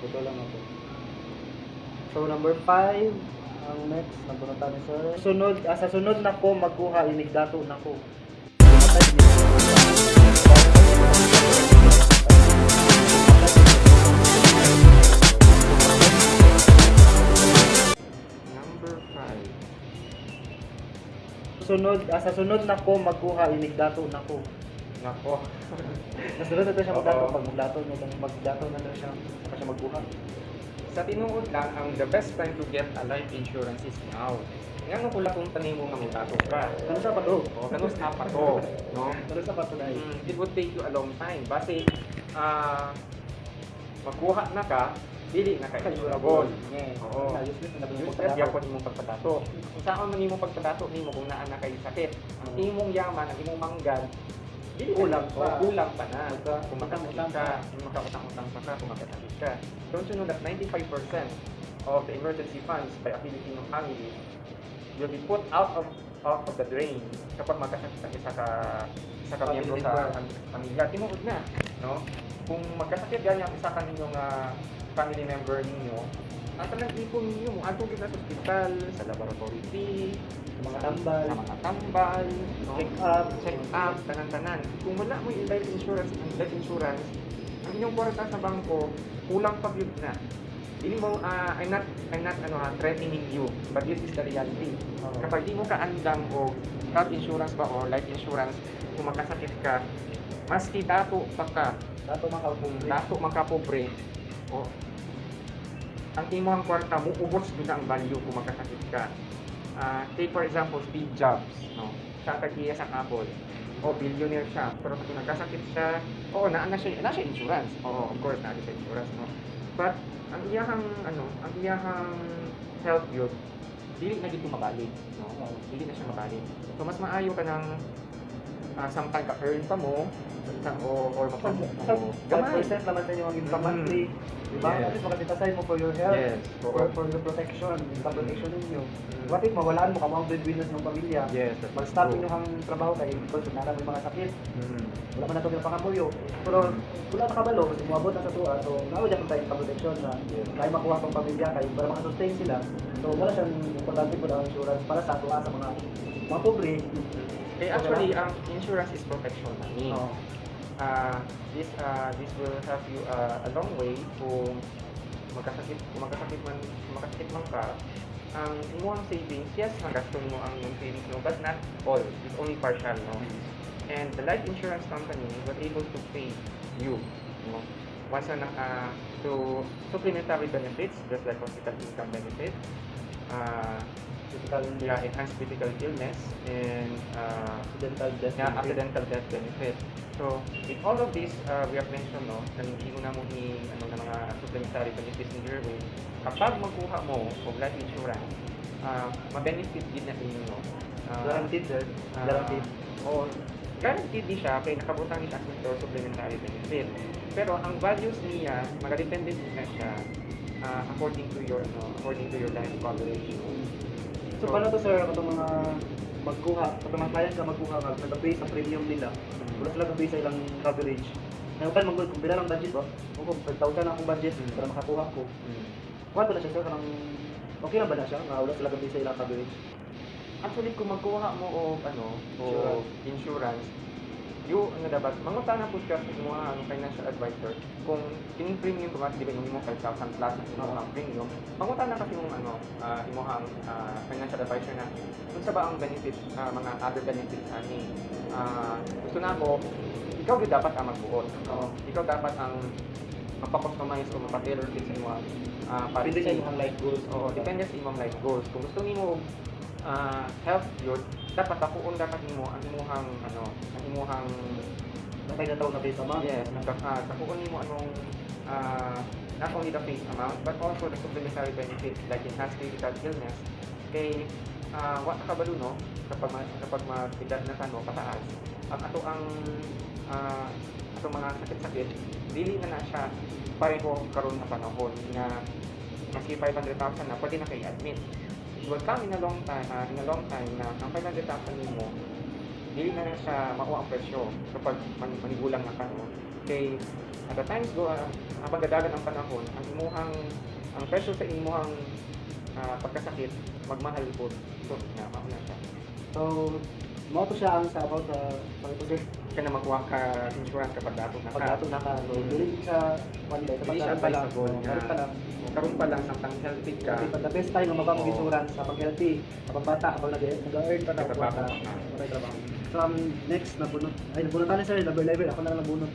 Ito lang ako. So number 5, ang next nabunatan ni sir. Sa sunod na ko magkuha inig dato na ko. Number 5. Sa sunod na ko magkuha inig dato na ko. Nako. Nasunod na to siya magdato Oo. pag magdato na siya saka siya magkuha. Sa tinuod lang, ang the best time to get a life insurance is now. Nga nung kula kung tanin mo nga mutato ka. Ano sa pato? O, kanus na pa to. No? Ano sa pato dai? It would take you a long time. Base, magkuha na ka, dili na ka insurable. Oo. Useless na Useless yapon imong pagpatato. Kung saan man imong pagpatato nimo kung naa na kay sakit. Ang imong yaman, ang imong manggan, dili Kulang pa. kulang pa na. Kulang. Kung makasakit ka, kung makautang-utang pa ka, kung makasakit ka. Don't you know that 95% of the emergency funds by a Filipino family will be put out of the drain kapag magkasakit ang isa ka miyembro sa pamilya. Tinuod na, no? Kung magkasakit ganyan isa ka ninyong family member ninyo, ang talang ipon ninyo mo, ato kita sa hospital, sa laboratory fee, Mga tambal. sa mga tambal, no? Check up, tanan-tanan. Kung wala mo yung life insurance, ang inyong kwarta sa bangko, kulang pa yun na. Hindi mo, I'm not threatening you, but this is the reality. Kapag di mo kaandang o health insurance ba o life insurance, kung makasakit ka, maski dato pa ka, dato makapobre, o ang imong kwarta mo, ubos doon ang value kung makasakit ka. Take for example, Steve Jobs, no? Siya kagiya sa Apple. O billionaire siya, pero kung nagkasakit siya, oo, na siya insurance. Oo, of course, na siya insurance, no? But ang iyahang health yun, dili na dito mabalik, no? Dili na siya mabalik. So mas maayo ka ng samtang ka-earn pa mo, or gamay. 5% naman sa inyo ang income monthly. Diba? Yes. At least makasitasay mo for your health, Yes. for your protection, income protection ninyo. What if mawalaan mo ka mga breadwinners ng pamilya? Yes, that's Mag-stop true. ninyo ang trabaho kayo because wala may mga sakit. Mm. Wala man na ito yung pangamuyo. Pero wala na kabalo kasi umabot na sa tuwa. So naawad dyan tayo income protection na kaya makuha pang pamilya kayo para makasustain sila. So wala siyang importante po na insurance para sa tuwa sa mga pobre. Actually, ang insurance is protection money. Oo. This will help you a long way kung magkasakit man ka. Ang imong savings, yes, magastos mo ang imong savings mo, but not all. It's only partial, no? And the life insurance company was able to pay you, no? Once to supplementary benefits, just like hospital income benefit, enhanced critical illness, and accidental death benefit. So, with all of this, we have mentioned, no, na hindi mo na mo na mga supplementary benefits in your way. Kapag magkuha mo of life insurance, ma-benefit din na ninyo, no? Guaranteed, sir. Guaranteed. O, guaranteed din siya, kaya nakabutang din siya sa supplementary benefit. Pero ang values niya, magdepende din na siya according to your life coverage. So paano to, sir, itong mga magkuha, itong mga client ka magkuha ka, nag-base sa premium nila, wala sila nag-base sa ilang coverage. Ngayon, kung bila ng budget ba, kung 5,000 na akong budget para makakuha ko, kuha na siya, sir, kanang okay na ba na siya? Nga wala sila nag-base sa ilang coverage? Actually, kung magkuha mo o insurance, dapat mangutana po siya sa mga financial advisor kung yung premium ko di ba yung mo 5,000 plus ang premium, mangutana kasi yung imong financial advisor na kung sa ba ang benefits, mga other benefits ani. Gusto na ko, ikaw gid dapat ang magbuot. Ikaw dapat ang mapa-customize o mapa-tailor fit sa imong Depende sa imong life goals. Oo, depende sa imong life goals. Kung gusto nimo health yun, dapat takuon dapat nimo ang imong Napay na taon na base amount? yes, takuon nimo anong not only the face amount but also the supplementary benefits like enhanced critical illness. Kay wa ka kabalo, no, kapag mag-edad na ka, no, pataas ang ato mga sakit-sakit dili na siya pareho karon na panahon nga maski 500,000 na pwede na kay admit. It will come in a long time na ang 500,000 nimo dili na siya makuha ang presyo kapag manigulang na ka, no? Kay at the times go ang pagdadagan ng panahon, ang presyo sa imuhang pagkasakit magmahal po. So, nga mauna siya. So, mo to siya ang sa about pag-ipos Kaya na magkuha ka insurance kapag dato na ka. pag ato na ka. So, dili siya kanila Hindi siya kapag pa lang. advisable nga. Karon pa lang. Karoon pa lang samtang healthy ka. Kasi pag the best time ang mabang Oo. insurance kapag healthy, kapag bata, kapag nag-earn pa na Nagtrabaho ka. ka. Okay, trabaho. So, next na bunot. Ay, nabunutan ni sir, level. Ako na lang nabunot.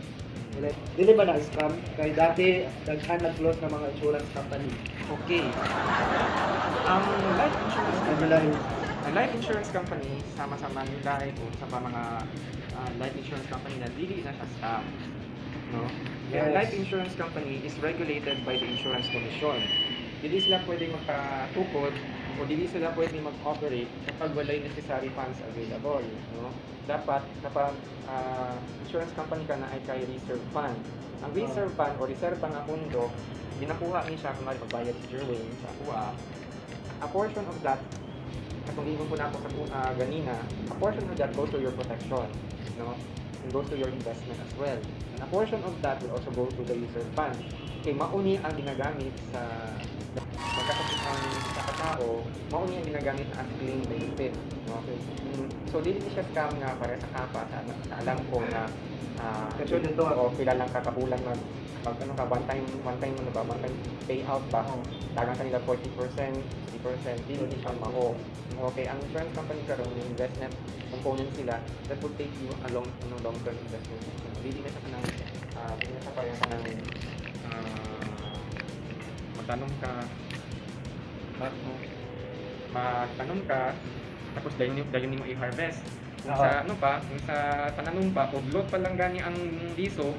Dili ba na-scam? Kaya dati, daghan nag-close ng mga insurance company. Okay. Ang life insurance Naglalay. ang life insurance company, sama-sama nila ito sa mga life insurance company na dili na siya scam. No? Kaya ang Yes. life insurance company is regulated by the Insurance Commission. Dili sila pwede magkatukod o dili sila pwede mag-operate kapag walay necessary funds available. No? Dapat kapag insurance company ka na ay kay reserve fund. Ang reserve fund o reserve nga pondo, ginakuha ni siya kung magbayad si Jerwin sa kuha. A portion of that, katong gigon ko na ako sa ganina, a portion of that goes to your protection, no? And goes to your investment as well. And a portion of that will also go to the reserve fund. Kay mauni ang ginagamit sa pagkakasakit ng katao, mauni ang ginagamit as claim benefit, no? So dili siya scam nga para sa kapa sa alam ko na Sure dito, o kilalang kakabulan mag ano ka one time payout ba dagang kanila 40%, 60%, dili siya mao. Okay, ang insurance company karon yung investment component sila that will take you a long term investment. Dili na siya kanang dili na siya parang kanang magtanong ka tapos dayon nimo i-harvest. Kung sa ano pa, kung sa pananom pa, udlot pa lang gani ang liso,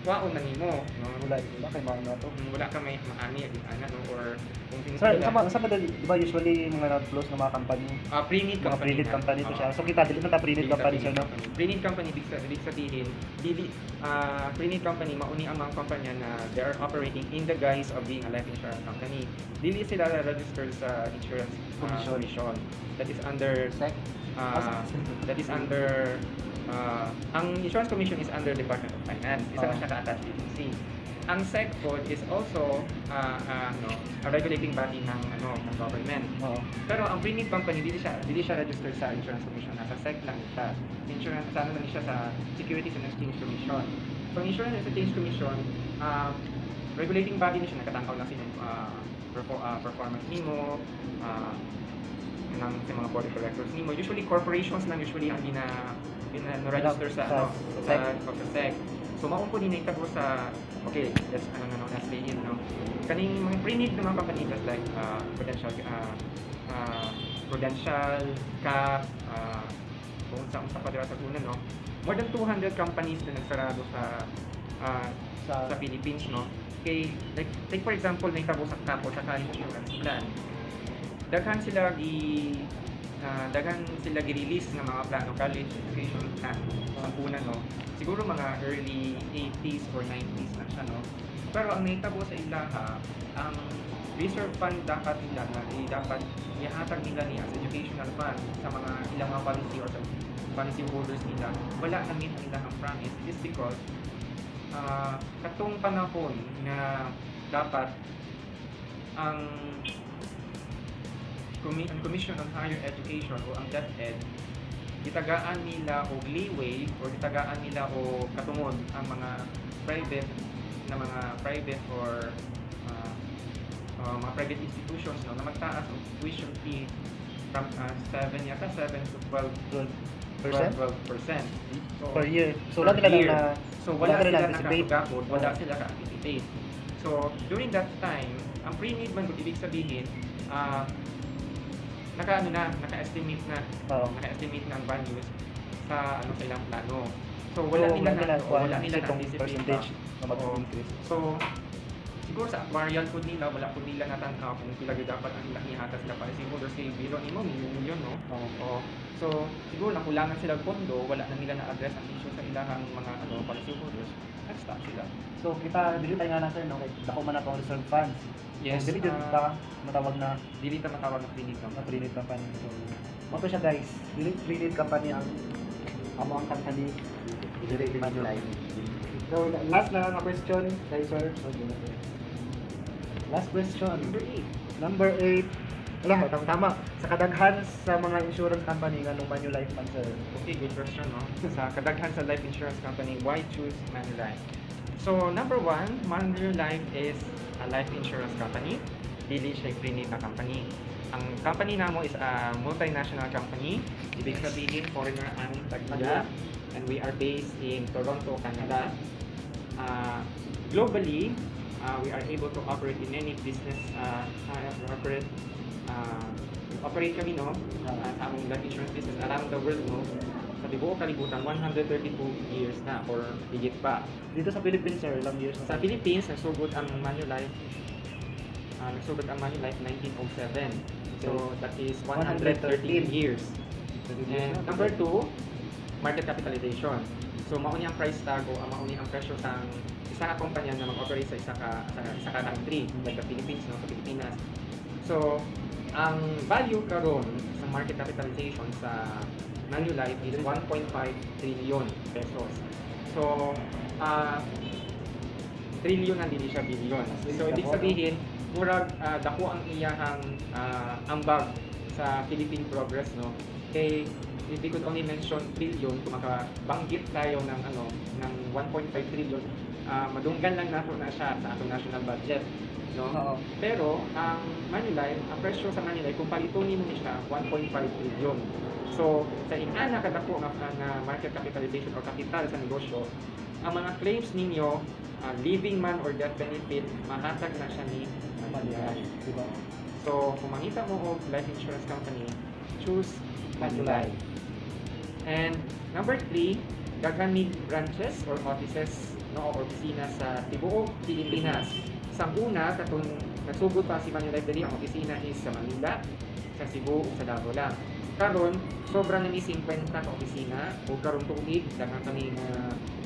waon na nimo, no? Wala kay mga na to. Wala ka may maani ana no or kung Sir, sa madali, di ba usually mga nag-close ng mga company, pre-need mga company. pre-need company to siya. So kita dili na ta pre-need company siya, no? Pre-need company ibig sabihin, pre-need company mauni ang mga kumpanya na they are operating in the guise of being a life insurance company. Dili sila registered sa insurance commission. That is under SEC. that is under ang insurance commission is under Department of Finance. Isa na siya ka-attached agency. Ang SEC code is also a regulating body ng government. Oo. Pero ang pre-need company dili siya registered sa insurance commission, nasa SEC lang siya. Insurance sana lang siya sa Securities and Exchange Commission. So ang Insurance and Exchange Commission, regulating body niya nakatangkaw lang sa performance nimo, ng sa mga board of directors nimo. Usually corporations lang ang register sa SEC. So maumpo din itabo sa let's say kaning mga pre-need na mga company just like Prudential, CAP, kung sa pa dira sa una, no? More than 200 companies na nagsarado sa Philippines, no? Like for example, naitabo sa CAP o sa Caring Insurance Plan. Daghan sila gi-release ng mga plano, college education plan sa una, no? Siguro mga early 80s or 90s na siya, no? Pero ang naitabo sa ilaha, ang reserve fund dapat ihatag nila niya as educational fund sa mga ilang mga policy or sa policy holders nila. Wala na meet nila ang promise is because katong panahon na dapat ang Commission on Higher Education o ang DepEd gitagaan nila og leeway or gitagaan nila og katungod ang mga private or mga private institutions, no, na magtaas og tuition fee from 7 to 12%. So, Per year. So wala nila year. na wala sila anticipate. nakakagahod, wala sila ka-anticipate. So during that time, ang pre-need man kung ibig sabihin, naka-estimate na ang values sa ilang plano. So wala nila itong percentage na mag-increase. So siguro sa actuarial code nila, wala po nila natanaw kung pila gyud dapat ang ilang ihatas sila para siguro say biro nimo milyon, no? Oo. So siguro nakulangan sila pondo, wala na nila na-address ang issue sa ilahang mga policy holders. Nag-stop sila. So kita dili tayo nga na sir, no? Kay dako man ako reserve funds. Yes. Dili jud ta matawag na Dili ta matawag na pre-need pre-need company. So mo to siya guys. Dili pre-need company ang amo ang company dili man live. So, last na nga question kay sir. So, last question. Number 8. Number 8. Alam mo, tama. Sa kadaghan sa mga insurance company nga nung Manulife man, sir. Okay, good question, no? Sa kadaghan sa life insurance company, why choose Manulife? So, number 1, Manulife is a life insurance company. Dili siya clinic na company. Ang company namo is a multinational company. Ibig sabihin, foreigner ang tagila. And we are based in Toronto, Canada. Globally, we are able to operate in any business. Operate kami, no? Sa among life insurance business around the world, no? Sa tibuok kalibutan, 132 years na or higit pa. Dito sa Philippines, sir, ilang years na? Sa Philippines, nagsugod ang Manulife 1907. So that is 113 years. And number 2, market capitalization. So mao ni ang price tag o mao ni ang presyo sang isa ka kumpanya na mag-operate sa isa ka country like the Philippines, no, sa Pilipinas. So ang value karon sa market capitalization sa Manulife is 1.5 trillion pesos. So trillion ang dili siya billion. So ibig sabihin murag dako ang iyahang ambag sa Philippine progress, no. Kay if we could only mention trillion, kung makabanggit tayo ng ng 1.5 trillion, madunggan lang nato na siya sa atong national budget, no. Oo. Pero ang Manulife, ang presyo sa Manulife kung palitunin mo ni siya 1.5 trillion. So sa inana kadako nga market capitalization or kapital sa negosyo, ang mga claims ninyo, living man or death benefit, mahatag na siya ni Manulife, diba? So kung mangita mo og life insurance company, choose Manulife. And number 3, daghan ni branches or offices, no, or opisina sa tibuok Pilipinas. Sa una, katong nagsugod pa si Manulife diri, ang opisina is sa Manila, sa Cebu, sa Davao lang. Karon, sobra na ni 50 ka opisina, o karon tuig daghan kami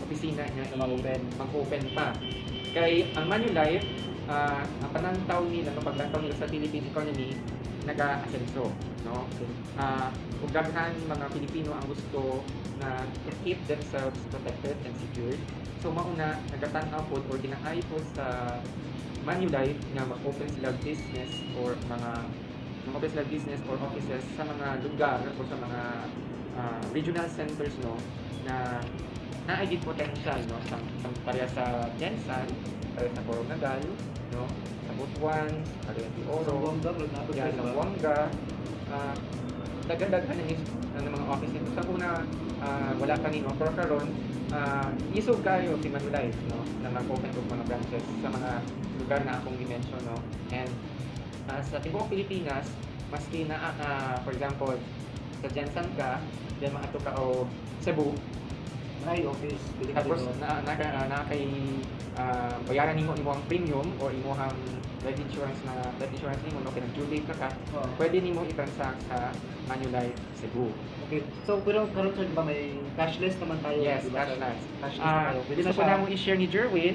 opisina nga mag-open pa. Kay ang Manulife, ang panantaw nila, no, paglantaw nila sa Philippine economy, nag-aasenso, no? Ug daghan mga Pilipino ang gusto na to keep themselves protected and secured. So mauna nagatan-aw pod or ginaay pod sa Manulife nga mag-open sila business or mag-open sila business or offices sa mga lugar o sa mga regional centers, no, na naay potential, no, sa pareha sa Jensan, pareha sa Coronadal, no, sa Butuan, pareha sa Oro, yan, sa Buanga, daghan-daghan ng mga office nito. Sa una, wala kanino, pero karon isog kayo si Manulife, no, na mag-open og mga branches sa mga lugar na akong i-mention, no. And sa tibuok Pilipinas, maski na for example, sa Jensan ka, then maato ka o Cebu, Ay, office. tapos na kay bayaran nimo ang premium or imong life insurance nimo, no, kay nag-due date na ka, pwede nimo i-transact sa Manulife Cebu. Okay. So, pero karon sir, ba may cashless naman tayo? Yes, diba, sir? cashless. Cashless na tayo. Pwede na Gusto ko siya. na mo i-share ni Jerwin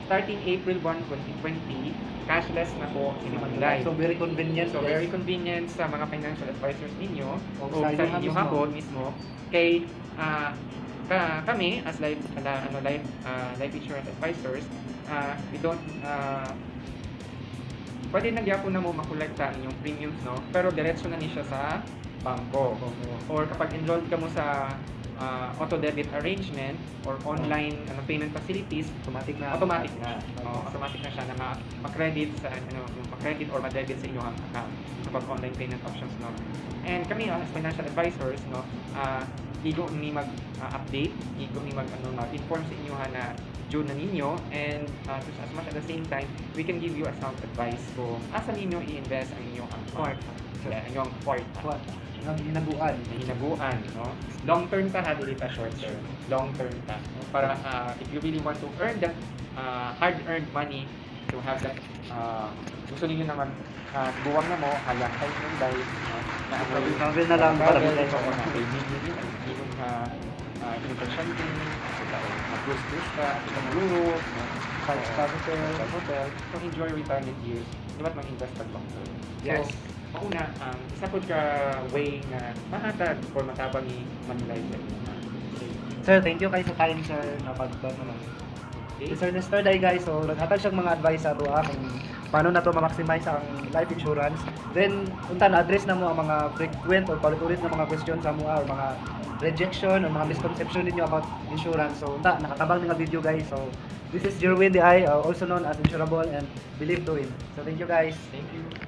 starting April 1, 2020, cashless na po si Manulife. So, very convenient. So guys. very convenient sa mga financial advisors ninyo o O sa sa inyo inyong mismo. hapon mismo. Kay kami as life insurance advisors, we don't pwede na gyapon na mo makolekta ang inyong premiums, no, pero diretso na ni siya sa bangko. Or kapag enrolled ka mo sa auto debit arrangement or online payment facilities, Automatic na. automatic na siya na ma-credit sa yung ma-credit or ma-debit sa inyong account kapag online payment options, no. And kami as financial advisors, no, igo ni mag-update, igo ni mag-inform sa inyo na June na ninyo, and as much at the same time, we can give you a sound advice kung asa ninyo i-invest ang inyong account. Yeah, inyong kwarta. Hinabuan. Hinabuan, no? Long term ta, ha, dili ta short term. Long term ta. Para if you really want to earn that hard-earned money, to have that gusto niyo naman buwang na mo, halang kayo ng day, na Travel na lang para travel, bilhin. so, kay Bili, even in-shopping, mag-cruise ka, mag-Europe, hotel, so enjoy retirement years, dapat mag-invest pag long term. Yes. So, mauna, isa po ka way na mahatag or matabang ni Manulife. Sir, thank you kayo sa time, sir. Napag-ban naman. Si Sir Nestor Day, guys, so naghatag siyang mga advice sa ato kung paano na to ma-maximize ang life insurance. Then, unta na-address na mo ang mga frequent or paulit-ulit na mga questions sa mo or mga rejection or mga misconception ninyo about insurance. So, unta, nakatabang nga video, guys. So, this is Jerwin Di, also known as Insurable and Believe to Win. So, thank you, guys. Thank you.